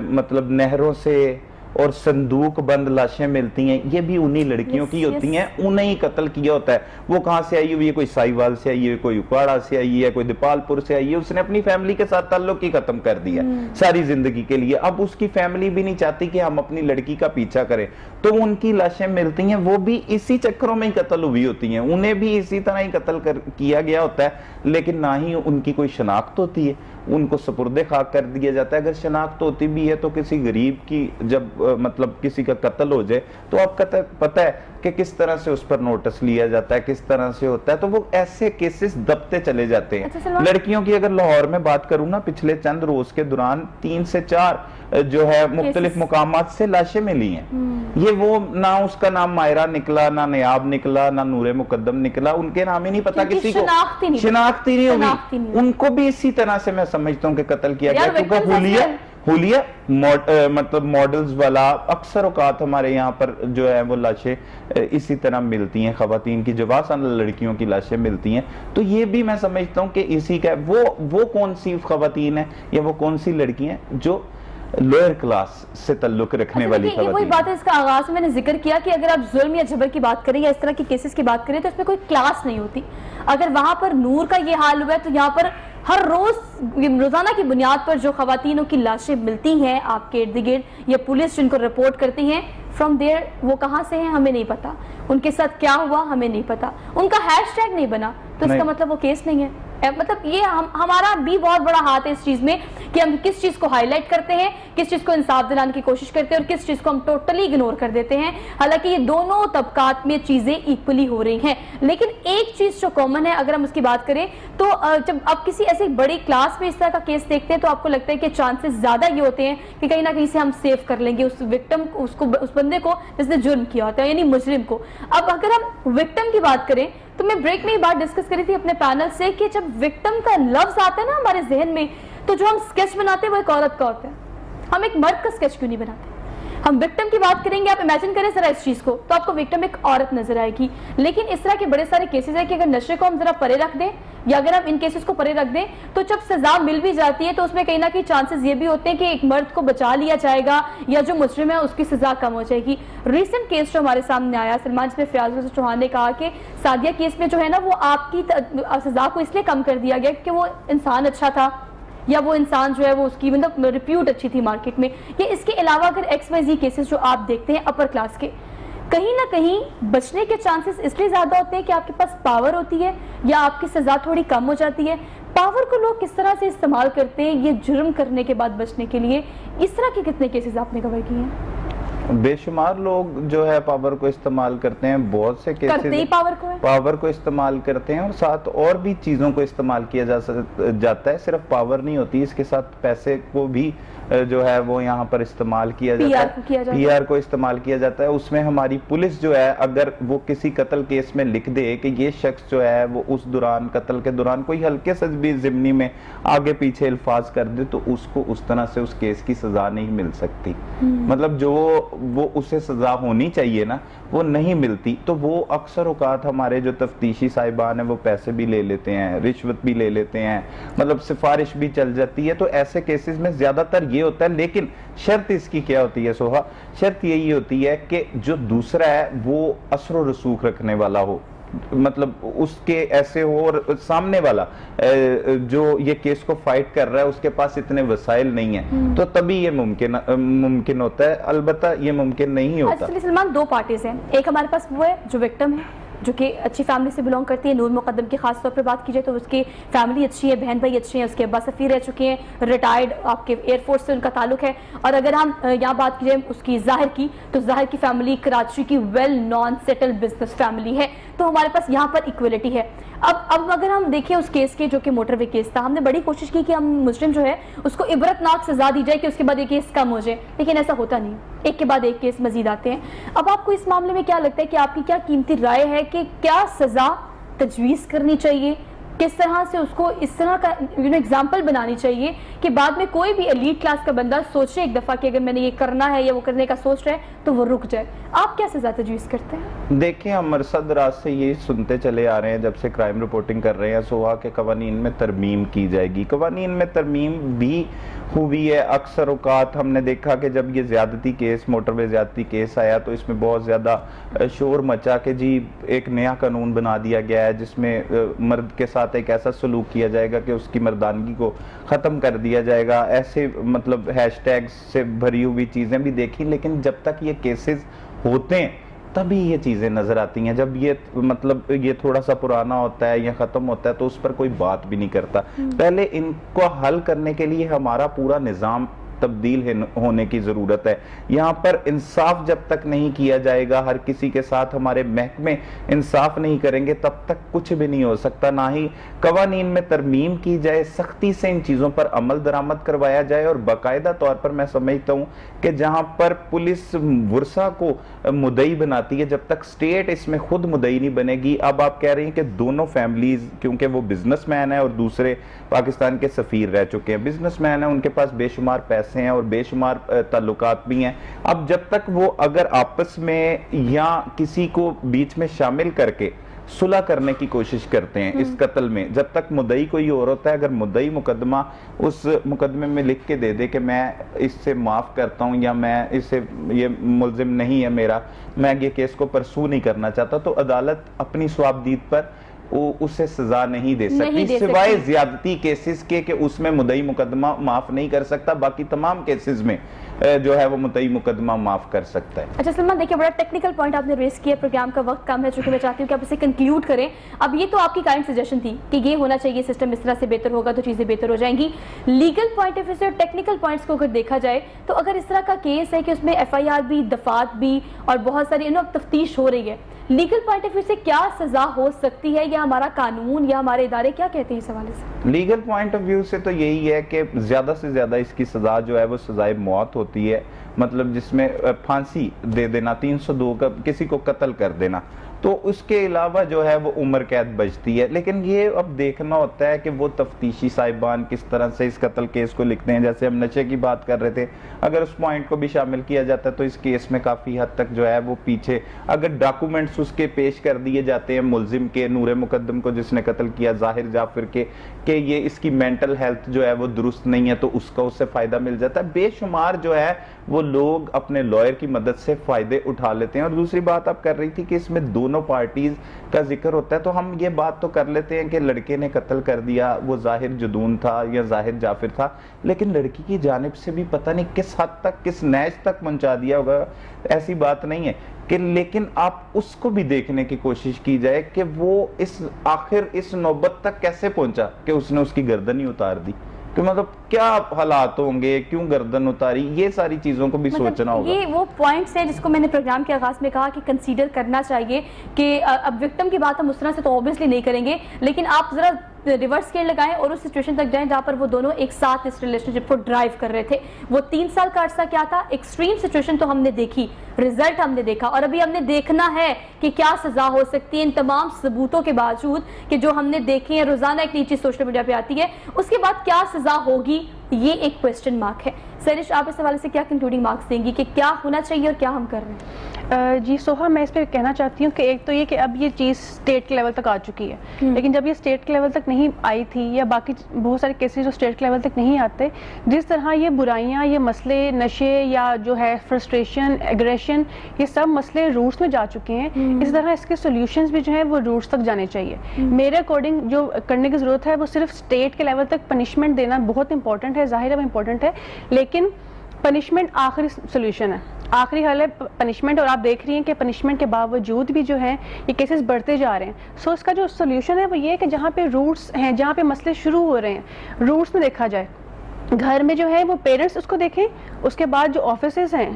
مطلب نہروں سے اور صندوق بند لاشیں ملتی ہیں، یہ بھی انہی لڑکیوں کی ہوتی ہیں، انہیں ہی قتل کیا ہوتا ہے۔ وہ کہاں سے آئی ہوئی ہے؟ کوئی سائیوال سے آئی ہے، کوئی اکواڑا سے آئی ہے، کوئی دیپال پور سے آئی ہے، اس نے اپنی فیملی کے ساتھ تعلق ہی ختم کر دیا ساری زندگی کے لیے۔ اب اس کی فیملی بھی نہیں چاہتی کہ ہم اپنی لڑکی کا پیچھا کریں، تو ان کی لاشیں ملتی ہیں، وہ بھی اسی چکروں میں ہی قتل ہوئی ہوتی ہیں، انہیں بھی اسی طرح ہی قتل کیا گیا ہوتا ہے، لیکن نہ ہی ان کی کوئی شناخت ہوتی ہے، ان کو سپرد خاک کر دیا جاتا ہے۔ اگر شناخت ہوتی بھی ہے تو کسی غریب کی جب مطلب کسی کا قتل ہو جائے تو آپ کو پتہ ہے کہ کس طرح سے اس پر نوٹس لیا جاتا ہے، کس طرح سے ہوتا ہے، تو وہ ایسے کیسز دبتے چلے جاتے ہیں۔ لڑکیوں کی اگر لاہور میں بات کروں نا، پچھلے چند روز کے دوران 3 سے 4 جو ہے مختلف مقامات سے لاشیں ملی ہیں۔ یہ وہ نہ اس کا نام مائرہ نکلا، نہ نیاب نکلا، نہ نور مقدم نکلا، ان کے نام ہی نہیں پتا کسی کو، شناخت ہی نہیں ہوگی، ان کو بھی اسی طرح سے میں سمجھتا ہوں کہ قتل کیا گیا، کیونکہ حلیہ مطلب ماڈلز والا اکثر اوقات ہمارے یہاں پر جو ہے وہ لاشیں اسی طرح ملتی ہیں، خواتین کی جواسن لڑکیوں کی لاشیں ملتی ہیں، تو یہ بھی میں سمجھتا ہوں کہ اسی کا وہ کون سی خواتین ہیں یا وہ کون سی لڑکیاں ہیں جو لوئر کلاس سے تعلق رکھنے والی خواتین۔ یہ وہی بات ہے، اس کا آغاز میں نے ذکر کیا کہ اگر آپ ظلم یا جبر کی بات کریں یا اس طرح کی کیسز کی بات کریں تو اس میں کوئی کلاس نہیں ہوتی۔ اگر وہاں پر نور کا یہ حال ہوا ہے تو یہاں پر ہر روزانہ کی بنیاد پر جو خواتینوں کی لاشیں ملتی ہیں آپ کے ارد گرد، یا پولیس جن کو رپورٹ کرتی ہیں، فرام دیر وہ کہاں سے ہیں ہمیں نہیں پتا، ان کے ساتھ کیا ہوا ہمیں نہیں پتا، ان کا ہیش ٹیگ نہیں بنا تو اس کا مطلب وہ کیس نہیں ہے۔ مطلب یہ ہمارا بھی بہت بڑا ہاتھ ہے اس چیز میں کہ ہم کس چیز کو ہائی لائٹ کرتے ہیں، کس چیز کو انصاف دلانے کی کوشش کرتے ہیں، اور کس چیز کو ہم ٹوٹلی اگنور کر دیتے ہیں، حالانکہ یہ دونوں طبقات میں چیزیں ایکولی ہو رہی ہیں۔ لیکن ایک چیز جو کامن ہے اگر ہم اس کی بات کریں تو جب آپ کسی ایسی بڑی کلاس میں اس طرح کا کیس دیکھتے ہیں تو آپ کو لگتا ہے کہ چانسز زیادہ یہ ہوتے ہیں کہ کہیں نہ کہیں سے ہم سیو کر لیں گے اس وکٹم اس بندے کو جس نے جرم کیا ہوتا ہے، یعنی مجرم کو۔ اب اگر ہم وکٹم کی بات کریں تو میں بریک میں یہ بات ڈسکس کری تھی اپنے پینل سے کہ جب وکٹم کا لفظ آتا ہے نا ہمارے ذہن میں تو جو ہم سکیچ بناتے ہیں وہ ایک عورت کا ہوتا ہے، ہم ایک مرد کا سکیچ کیوں نہیں بناتے؟ ہم وکٹم کی بات کریں گے، آپ امیجن کریں ذرا اس چیز کو، تو آپ کو وکٹم ایک عورت نظر آئے گی۔ لیکن اس طرح کے بڑے سارے کیسز ہیں کہ اگر نشے کو ہم ذرا پرے رکھ دیں یا اگر ہم ان کیسز کو پرے رکھ دیں تو جب سزا مل بھی جاتی ہے تو اس میں کہیں نہ کہیں چانسز یہ بھی ہوتے ہیں کہ ایک مرد کو بچا لیا جائے گا یا جو مجرم ہے اس کی سزا کم ہو جائے گی۔ ریسنٹ کیس جو ہمارے سامنے آیا سلمان، جس میں فیاض رضا چوہان نے کہا کہ سعدیہ کیس میں جو ہے نا وہ آپ کی سزا کو اس لیے کم کر دیا گیا کہ وہ انسان اچھا تھا، یا وہ انسان جو ہے وہ اس کی مطلب ریپیوٹ اچھی تھی مارکیٹ میں, یا اس کے علاوہ اگر ایکس وائی زی کیسز جو آپ دیکھتے ہیں اپر کلاس کے, کہیں نہ کہیں بچنے کے چانسز اس لیے زیادہ ہوتے ہیں کہ آپ کے پاس پاور ہوتی ہے یا آپ کی سزا تھوڑی کم ہو جاتی ہے؟ پاور کو لوگ کس طرح سے استعمال کرتے ہیں یہ جرم کرنے کے بعد بچنے کے لیے؟ اس طرح کے کتنے کیسز آپ نے کور کیے ہیں؟ بے شمار لوگ جو ہے پاور کو استعمال کرتے ہیں, بہت سے کیسز پاور کو استعمال کرتے ہیں, اور ساتھ اور بھی چیزوں کو استعمال کیا جاتا ہے, صرف پاور نہیں ہوتی, اس کے ساتھ پیسے کو بھی جو ہے وہ یہاں پر استعمال کیا جاتا ہے, پی آر کو استعمال کیا جاتا ہے. اس میں ہماری پولیس جو ہے اگر وہ کسی قتل کیس میں لکھ دے کہ یہ شخص جو ہے وہ اس دوران قتل کے دوران کوئی ہلکے سے بھی ضمنی میں آگے پیچھے الفاظ کر دے, تو اس کو اس طرح سے اس کیس کی سزا نہیں مل سکتی. مطلب جو وہ اسے سزا ہونی چاہیے نا وہ نہیں ملتی. تو وہ اکثر اوقات ہمارے جو تفتیشی صاحبان ہیں وہ پیسے بھی لے لیتے ہیں, رشوت بھی لے لیتے ہیں, مطلب سفارش بھی چل جاتی ہے. تو ایسے کیسز میں زیادہ تر یہ ہوتا ہے, لیکن شرط اس کی کیا ہوتی ہے سوہا؟ شرط یہی ہوتی ہے کہ جو دوسرا ہے وہ اثر و رسوخ رکھنے والا ہو, مطلب اس کے ایسے ہو, اور سامنے والا جو یہ کیس کو فائٹ کر رہا ہے اس کے پاس اتنے وسائل نہیں ہیں, تو تبھی یہ ممکن ہوتا ہے, البتہ یہ ممکن نہیں ہوتا. سلمان دو پارٹیز ہیں, ایک ہمارے پاس وہ ہے جو وکٹم ہے جو کہ اچھی فیملی سے بلونگ کرتی ہے. نور مقدم کی خاص طور پہ بات کی جائے تو اس کی فیملی اچھی ہے, بہن بھائی اچھے ہیں, اس کے ابا سفیر رہ چکے ہیں, ریٹائرڈ آپ کے ایئر فورس سے ان کا تعلق ہے. اور اگر ہم یہاں بات کی جائے اس کی ظاہر کی, تو ظاہر کی فیملی کراچی کی well known settle business family ہے. تو ہمارے پاس یہاں پر ایکویلٹی ہے. اب اگر ہم دیکھیں اس کیس کے جو کہ موٹر وے کیس تھا, ہم نے بڑی کوشش کی کہ ہم مجرم جو ہے اس کو عبرتناک سزا دی جائے کہ اس کے بعد یہ کیس کم ہو جائے, لیکن ایسا ہوتا نہیں, ایک کے بعد ایک کیس مزید آتے ہیں. اب آپ کو اس معاملے میں کیا لگتا ہے کہ آپ کی کیا قیمتی رائے ہے کہ کیا سزا تجویز کرنی چاہیے, کس طرح سے اس کو اس طرح کا ایگزامپل بنانی چاہیے کہ بعد میں کوئی بھی ایلیٹ کلاس کا بندہ سوچے ایک دفعہ کہ اگر میں نے یہ کرنا ہے یا وہ کرنے کا سوچ رہا ہے تو وہ رک جائے؟ آپ کیا سزا تجویز کرتے ہیں؟ دیکھیں, ہم مرصد راز سے یہ سنتے چلے آ رہے ہیں جب سے کرائم رپورٹنگ کر رہے ہیں سوہا کہ قوانین میں ترمیم کی جائے گی. قوانین میں ترمیم بھی ہوئی ہے. اکثر اوقات ہم نے دیکھا کہ جب یہ زیادتی کیس, موٹر وے زیادتی کیس آیا تو اس میں بہت زیادہ شور مچا کہ جی ایک نیا قانون بنا دیا گیا ہے جس میں مرد کے ساتھ ایک ایسا سلوک کیا جائے گا کہ اس کی مردانگی کو ختم کر دیا جائے گا. ایسے مطلب ہیش ٹیگ سے بھری ہوئی چیزیں بھی دیکھی, لیکن جب تک یہ کیسز ہوتے ہیں تبھی یہ چیزیں نظر آتی ہیں. جب یہ مطلب یہ تھوڑا سا پرانا ہوتا ہے یا ختم ہوتا ہے تو اس پر کوئی بات بھی نہیں کرتا. پہلے ان کو حل کرنے کے لیے ہمارا پورا نظام تبدیل ہونے کی ضرورت ہے. یہاں پر انصاف جب تک نہیں کیا جائے گا, ہر کسی کے ساتھ ہمارے محکمے انصاف نہیں کریں گے, تب تک کچھ بھی نہیں ہو سکتا. نہ ہی قوانین میں ترمیم کی جائے, سختی سے ان چیزوں پر عمل درآمد کروایا جائے, اور باقاعدہ طور پر میں سمجھتا ہوں کہ جہاں پر پولیس ورثہ کو مدعی بناتی ہے, جب تک سٹیٹ اس میں خود مدعی نہیں بنے گی. اب آپ کہہ رہی ہیں کہ دونوں فیملیز, کیونکہ وہ بزنس مین ہیں اور دوسرے پاکستان کے سفیر رہ چکے ہیں, بزنس مین ہیں, ان کے پاس بے شمار پیسے ہیں اور بے شمار تعلقات بھی ہیں. اب جب تک وہ اگر آپس میں یا کسی کو بیچ میں شامل کر کے صلح کرنے کی کوشش کرتے ہیں اس قتل میں, جب تک مدعی کوئی اور ہوتا ہے, اگر مدعی مقدمہ اس مقدمے میں لکھ کے دے دے کہ میں اس سے معاف کرتا ہوں یا میں اس سے یہ ملزم نہیں ہے میرا, میں یہ کیس کو پرسو نہیں کرنا چاہتا, تو عدالت اپنی ثوابدید پر اسے سزا نہیں دے سکتی سوائے زیادتی کیسز کے کہ اس میں مدعی مقدمہ معاف نہیں کر سکتا, باقی تمام کیسز میں جو ہے وہ مدعی مقدمہ معاف کر سکتا ہے. اچھا سلمان, دیکھیں بڑا ٹیکنیکل پوائنٹ آپ نے ریز کیا, پروگرام کا وقت کم ہے چونکہ میں چاہتی ہوں کہ آپ اسے کنکلیوڈ کریں. اب یہ تو آپ کی کائنڈ سجیشن تھی کہ یہ ہونا چاہیے, سسٹم اس طرح سے بہتر ہوگا تو چیزیں بہتر ہو جائیں گی. لیگل پوائنٹ آف ویو سے اور ٹیکنیکل پوائنٹس کو اگر دیکھا جائے تو اگر اس طرح کا کیس ہے کہ اس میں ایف آئی آر بھی, دفعات بھی اور بہت ساری تفتیش ہو رہی ہے, لیگل پوائنٹ آف ویو سے کیا سزا ہو سکتی ہے, یا ہمارا قانون یا ہمارے ادارے کیا کہتے ہیں اس حوالے سے؟ لیگل پوائنٹ آف ویو سے تو یہی ہے کہ زیادہ سے زیادہ اس کی سزا جو ہے وہ سزائے موت ہوتی ہے, مطلب جس میں پھانسی دے دینا, 302 کا کسی کو قتل کر دینا, تو اس کے علاوہ جو ہے وہ عمر قید بچتی ہے. لیکن یہ اب دیکھنا ہوتا ہے کہ وہ تفتیشی صاحبان کس طرح سے اس قتل کیس کو لکھتے ہیں. جیسے ہم نشے کی بات کر رہے تھے, اگر اس پوائنٹ کو بھی شامل کیا جاتا ہے تو اس کیس میں کافی حد تک جو ہے وہ پیچھے, اگر ڈاکومنٹس اس کے پیش کر دیے جاتے ہیں ملزم کے, نور مقدم کو جس نے قتل کیا, ظاہر جعفر کے, کہ یہ اس کی مینٹل ہیلتھ جو ہے وہ درست نہیں ہے, تو اس کا اس سے فائدہ مل جاتا ہے. بے شمار جو ہے وہ لوگ اپنے لائر کی مدد سے فائدے اٹھا لیتے ہیں. اور دوسری بات آپ کر رہی تھی کہ اس میں دونوں دونوں پارٹیز کا ذکر ہوتا ہے تو ہم یہ بات تو کر لیتے ہیں کہ لڑکے نے قتل کر دیا, وہ ظاہر جدون تھا یا ظاہر جعفر تھا, لیکن لڑکی کی جانب سے بھی پتہ نہیں کس حد تک, کس نیچ تک پہنچا دیا ہوگا, ایسی بات نہیں ہے کہ, لیکن آپ اس کو بھی دیکھنے کی کوشش کی جائے کہ وہ آخر اس نوبت تک کیسے پہنچا کہ اس نے اس کی گردن ہی اتار دی, کہ مطلب کیا حالات ہوں گے, کیوں گردن اتاری, یہ ساری چیزوں کو بھی سوچنا ہوگا. یہ وہ پوائنٹس ہیں جس کو میں نے پروگرام کے آغاز میں کہا کہ کنسیڈر کرنا چاہیے کہ اب وکٹم کی بات ہم اس طرح سے تو اوبیسلی نہیں کریں گے, لیکن آپ ذرا ریورس گیئر لگائیں اور اس سچویشن تک جائیں جہاں پر وہ دونوں ایک ساتھ اس ریلیشن شپ کو ڈرائیو کر رہے تھے. وہ 3 سال کا عرصہ کیا تھا, ایکسٹریم سچویشن تو ہم نے دیکھی, رزلٹ ہم نے دیکھا, اور ابھی ہم نے دیکھنا ہے کہ کیا سزا ہو سکتی ہے ان تمام ثبوتوں کے باوجود کہ جو ہم نے دیکھے ہیں. روزانہ ایک نئی چیز سوشل میڈیا پہ آتی ہے, اس کے بعد کیا سزا ہوگی, یہ ایک کوسچن مارک ہے. سرش, آپ اس حوالے سے کیا کنکلوڈنگ مارکس دیں گی کہ کیا ہونا چاہیے اور کیا ہم کر رہے ہیں؟ جی سوہا, میں اس پہ کہنا چاہتی ہوں کہ ایک تو یہ کہ اب یہ چیز اسٹیٹ کے لیول تک آ چکی ہے, لیکن جب یہ اسٹیٹ کے لیول تک نہیں آئی تھی, یا باقی بہت سارے کیسز جو اسٹیٹ کے لیول تک نہیں آتے, جس طرح یہ برائیاں, یہ مسئلے, نشے یا جو ہے فرسٹریشن, ایگریشن, یہ سب مسئلے روٹس میں جا چکے ہیں, اس طرح اس کے سولوشنز بھی جو ہیں وہ روٹس تک جانے چاہیے. میرے اکارڈنگ جو کرنے کی ضرورت ہے وہ صرف اسٹیٹ کے لیول تک پنشمنٹ دینا بہت امپورٹنٹ ہے, ظاہر ہے وہ امپورٹنٹ ہے, لیکن پنشمنٹ آخری سولوشن ہے, آخری حل ہے پنشمنٹ. اور آپ دیکھ رہی ہیں کہ پنشمنٹ کے باوجود بھی جو ہے یہ کیسز بڑھتے جا رہے ہیں. سو اس کا جو سولوشن ہے وہ یہ ہے کہ جہاں پہ روٹس ہیں, جہاں پہ مسئلے شروع ہو رہے ہیں, روٹس میں دیکھا جائے. گھر میں جو ہے وہ پیرنٹس اس کو دیکھیں, اس کے بعد جو آفیسز ہیں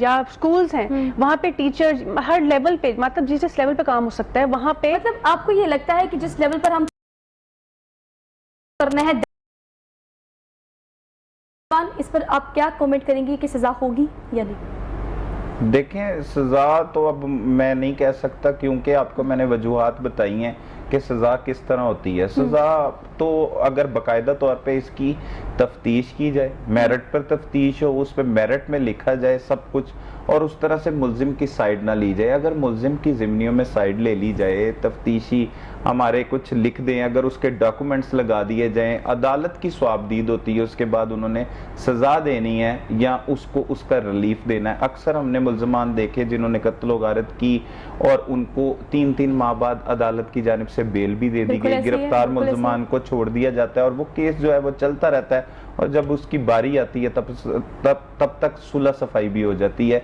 یا اسکولز ہیں وہاں پہ ٹیچر, ہر لیول پہ, مطلب جس لیول پہ کام ہو سکتا ہے وہاں پہ. مطلب آپ کو یہ لگتا ہے کہ جس لیول پر ہم کرنا ہے, اس پر آپ کیا کومنٹ کریں گے کہ سزا ہوگی یا نہیں؟ دیکھیں, سزا تو اب میں نہیں کہہ سکتا, کیونکہ آپ کو میں نے وجوہات بتائی ہیں کہ سزا کس طرح ہوتی ہے. سزا تو اگر باقاعدہ طور پہ اس کی تفتیش کی جائے, میرٹ پر تفتیش ہو, اس پہ میرٹ میں لکھا جائے سب کچھ, اور اس طرح سے ملزم کی سائیڈ نہ لی جائے. اگر ملزم کی ضمنیوں میں سائیڈ لے لی جائے, تفتیشی ہمارے کچھ لکھ دیں, اگر اس کے ڈاکومنٹس لگا دیے جائیں, عدالت کی سوابدید ہوتی ہے, اس کے بعد انہوں نے سزا دینی ہے یا اس کو اس کا ریلیف دینا ہے. اکثر ہم نے ملزمان دیکھے جنہوں نے قتل و غارت کی اور ان کو 3 ماہ بعد عدالت کی جانب سے بیل بھی دے دی گئی, گرفتار ملزمان کو چھوڑ دیا جاتا ہے اور وہ کیس جو ہے وہ چلتا رہتا ہے, اور جب اس کی باری آتی ہے تب تک صلح صفائی بھی ہو جاتی ہے.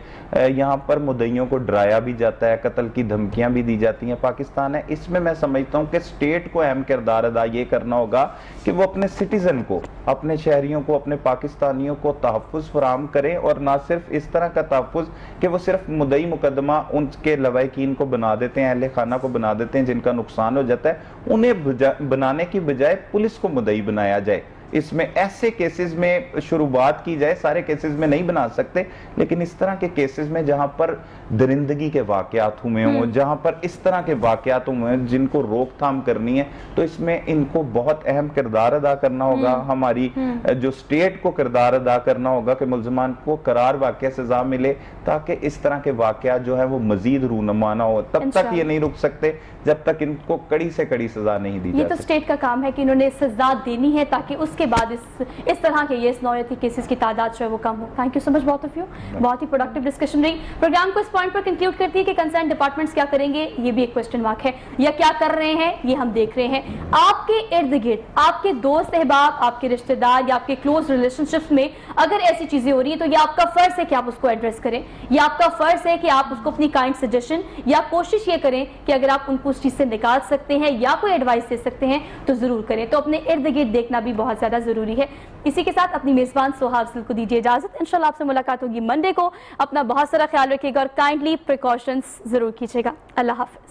یہاں پر مدعیوں کو ڈرایا بھی جاتا ہے, قتل کی دھمکیاں بھی دی جاتی ہیں. پاکستان ہے, اس میں میں سمجھتا ہوں کہ اسٹیٹ کو اہم کردار ادا یہ کرنا ہوگا کہ وہ اپنے سٹیزن کو, اپنے شہریوں کو, اپنے پاکستانیوں کو تحفظ فراہم کریں, اور نہ صرف اس طرح کا تحفظ کہ وہ صرف مدعی مقدمہ ان کے لواحقین کو بنا دیتے ہیں, اہل خانہ کو بنا دیتے ہیں جن کا نقصان ہو جاتا ہے, انہیں بنانے کی بجائے پولیس کو مدعی بنایا جائے. اس میں ایسے کیسز میں شروعات کی جائے, سارے کیسز میں نہیں بنا سکتے, لیکن اس طرح کے کیسز میں جہاں پر درندگی کے واقعات ہوئے ہوں, جہاں پر اس طرح کے واقعات ہوئے ہیں جن کو روک تھام کرنی ہے, تو اس میں ان کو بہت اہم کردار ادا کرنا ہوگا. ہماری جو اسٹیٹ کو کردار ادا کرنا ہوگا کہ ملزمان کو قرار واقع سزا ملے, تاکہ اس طرح کے واقعات جو ہیں وہ مزید رونما نہ ہو. تب تک یہ نہیں رک سکتے جب تک ان کو کڑی سے کڑی سزا نہیں دی جاتی. یہ تو اسٹیٹ کا کام ہے کہ انہوں نے سزا دینی ہے تاکہ اس کے بعد اس طرح کے یہ نوعیتی کیسز کی تعداد جو ہے وہ کم ہو. تھینک یو سو مچ بہت آف یو, بہت ہی پروڈکٹیو ڈسکشن رہی. پروگرام کو اس پوائنٹ پر کنکلوڈ کرتی ہے کہ کنسرن ڈپارٹمنٹس کیا کریں گے, یہ بھی ایک کوسچن مارک ہے, یا کیا کر رہے ہیں یہ ہم دیکھ رہے ہیں. آپ کے ارد گرد آپ کے دوست احباب, آپ کے رشتہ دار یا آپ کے کلوز ریلیشن شپس میں اگر ایسی چیزیں ہو رہی ہیں تو یہ آپ کا فرض ہے کہ آپ اس کو ایڈریس کریں, یا آپ کا فرض ہے کہ آپ اس کو اپنی کائنڈ سجیشن یا کوشش یہ کریں کہ اگر آپ ان کو اس چیز سے نکال سکتے ہیں یا کوئی ایڈوائس دے سکتے ہیں تو ضرور کریں. تو اپنے ارد گرد دیکھنا بھی بہت زیادہ ضروری ہے. اسی کے ساتھ اپنی میزبان سوہا افضل کو دیجیے اجازت. انشاءاللہ آپ سے ملاقات ہوگی منڈے کو. اپنا بہت سارا خیال رکھیے گا اور کائنڈلی پریکاشنز ضرور کیجیے گا. اللہ حافظ.